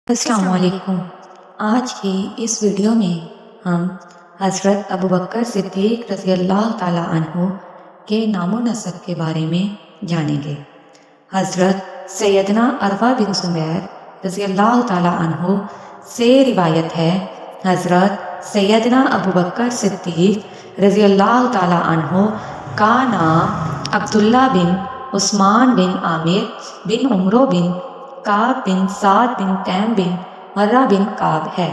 السلام علیکم۔ آج کی اس ویڈیو میں ہم حضرت ابوبکر صدیق رضی اللہ تعالیٰ عنہ کے نام و نسب کے بارے میں جانیں گے۔ حضرت سیدنا عروہ بن زبیر رضی اللہ تعالیٰ عنہ سے روایت ہے، حضرت سیدنا ابوبکر صدیق رضی اللہ تعالیٰ عنہ کا نام عبداللہ بن عثمان بن عامر بن عمرو بن کعب بن سعد بن تیم بن مرہ بن کعب ہے۔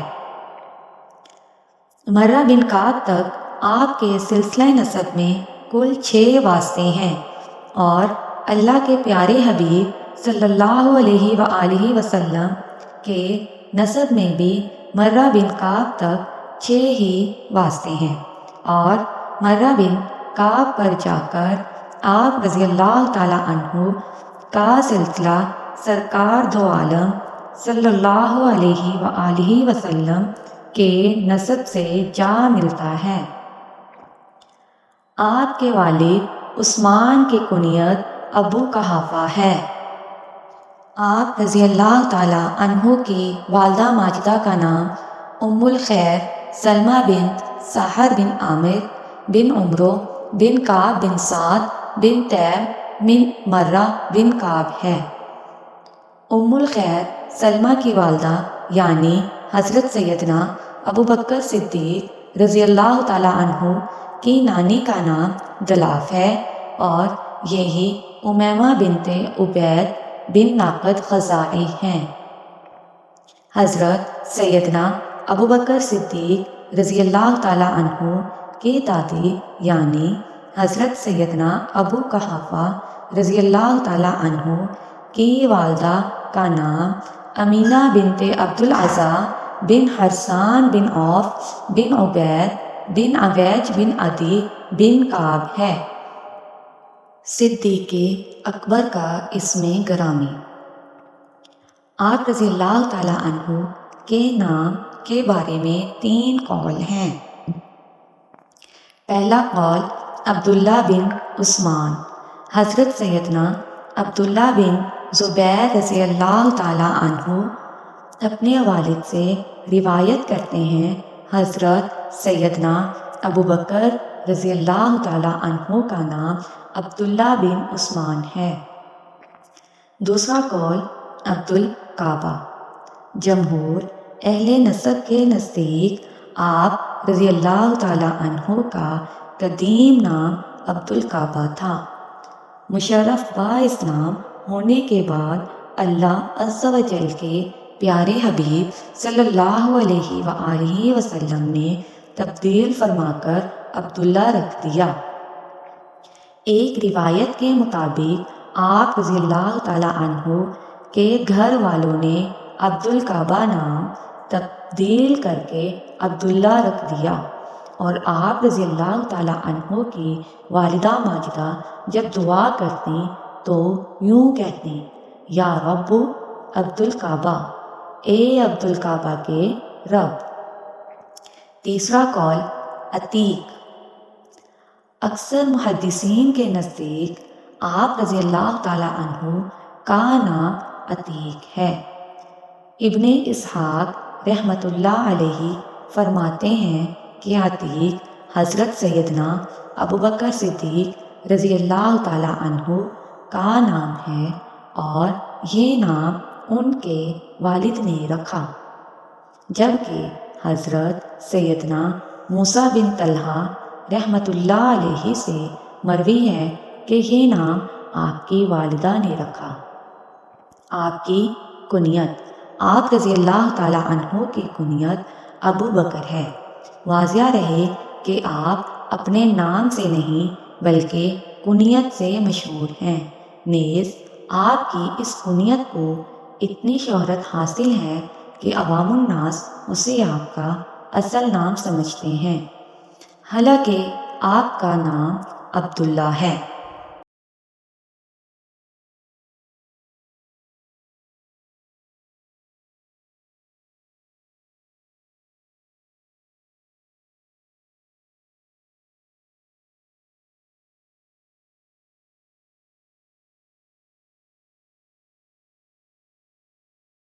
مرہ بن کعب تک آپ کے سلسلہ نسب میں کل 6 واسطے ہیں، اور اللہ کے پیارے حبیب صلی اللہ علیہ وآلہ وسلم کے نسب میں بھی مرہ بن کعب تک 6 ہی واسطے ہیں، اور مرہ بن کعب پر جا کر آپ رضی اللہ تعالیٰ عنہ کا سلسلہ سرکار دو عالم صلی اللہ علیہ وآلہ وسلم کے نسب سے جا ملتا ہے۔ آپ کے والد عثمان کی کنیت ابو قحافہ ہے۔ آپ رضی اللہ تعالیٰ عنہ کی والدہ ماجدہ کا نام ام الخیر سلمہ بنت سہر بن عامر بن عمرو بن کعب بن سعد بن تیم بن مرہ بن کعب ہے۔ ام الخیر سلمہ کی والدہ یعنی حضرت سیدنا ابوبکر صدیق رضی اللہ تعالیٰ عنہ کی نانی کا نام دلاف ہے، اور یہی امیمہ بنت عبید بن ناقد خزاعی ہیں۔ حضرت سیدنا ابوبکر صدیق رضی اللہ تعالیٰ عنہ کی دادی یعنی حضرت سیدنا ابو قحافہ رضی اللہ تعالیٰ عنہ کی والدہ کا نام امینہ بنت عبدالعزیٰ بن حرسان بن عوف بن عبید بن عویج بن عدی بن کعب ہے۔ صدیق اکبر کا اسم گرامی۔ آپ رضی اللہ تعالیٰ عنہ کے نام کے بارے میں 3 قول ہیں۔ پہلا قول عبداللہ بن عثمان۔ حضرت سیدنا عبداللہ بن زبیر رضی اللہ تعالیٰ عنہ اپنے والد سے روایت کرتے ہیں، حضرت سیدنا ابوبکر رضی اللہ تعالیٰ عنہ کا نام عبداللہ بن عثمان ہے۔ دوسرا قول عبدالکعبہ۔ جمہور اہل نسب کے نزدیک آپ رضی اللہ تعالیٰ عنہ کا قدیم نام عبدالکعبہ تھا۔ مشرف با اسلام ہونے کے بعد اللہ عز و جل کے پیارے حبیب صلی اللہ علیہ وآلہ وسلم نے تبدیل فرما کر عبداللہ رکھ دیا۔ ایک روایت کے مطابق آپ رضی اللہ تعالیٰ عنہ کے گھر والوں نے عبدالکعبہ نام تبدیل کر کے عبداللہ رکھ دیا، اور آپ رضی اللہ تعالیٰ عنہ کی والدہ ماجدہ جب دعا کرتی تو یوں کہتی، یا رب عبدالکعبہ، اے عبدالکعبہ کے رب۔ تیسرا قول عتیق۔ اکثر محدثین کے نزدیک آپ رضی اللہ تعالیٰ عنہ کا نام عتیق ہے۔ ابن اسحاق رحمۃ اللہ علیہ فرماتے ہیں کہ عتیق حضرت سیدنا ابوبکر صدیق رضی اللہ تعالیٰ عنہ کا نام ہے، اور یہ نام ان کے والد نے رکھا، جبکہ حضرت سیدنا موسیٰ بن طلحہ رحمۃ اللہ علیہ سے مروی ہے کہ یہ نام آپ کی والدہ نے رکھا۔ آپ کی کنیت۔ آپ رضی اللہ تعالیٰ عنہ کی کنیت ابو بکر ہے۔ واضح رہے کہ آپ اپنے نام سے نہیں بلکہ کنیت سے مشہور ہیں، نیز آپ کی اس کنیت کو اتنی شہرت حاصل ہے کہ عوام الناس اسے آپ کا اصل نام سمجھتے ہیں، حالانکہ آپ کا نام عبداللہ ہے۔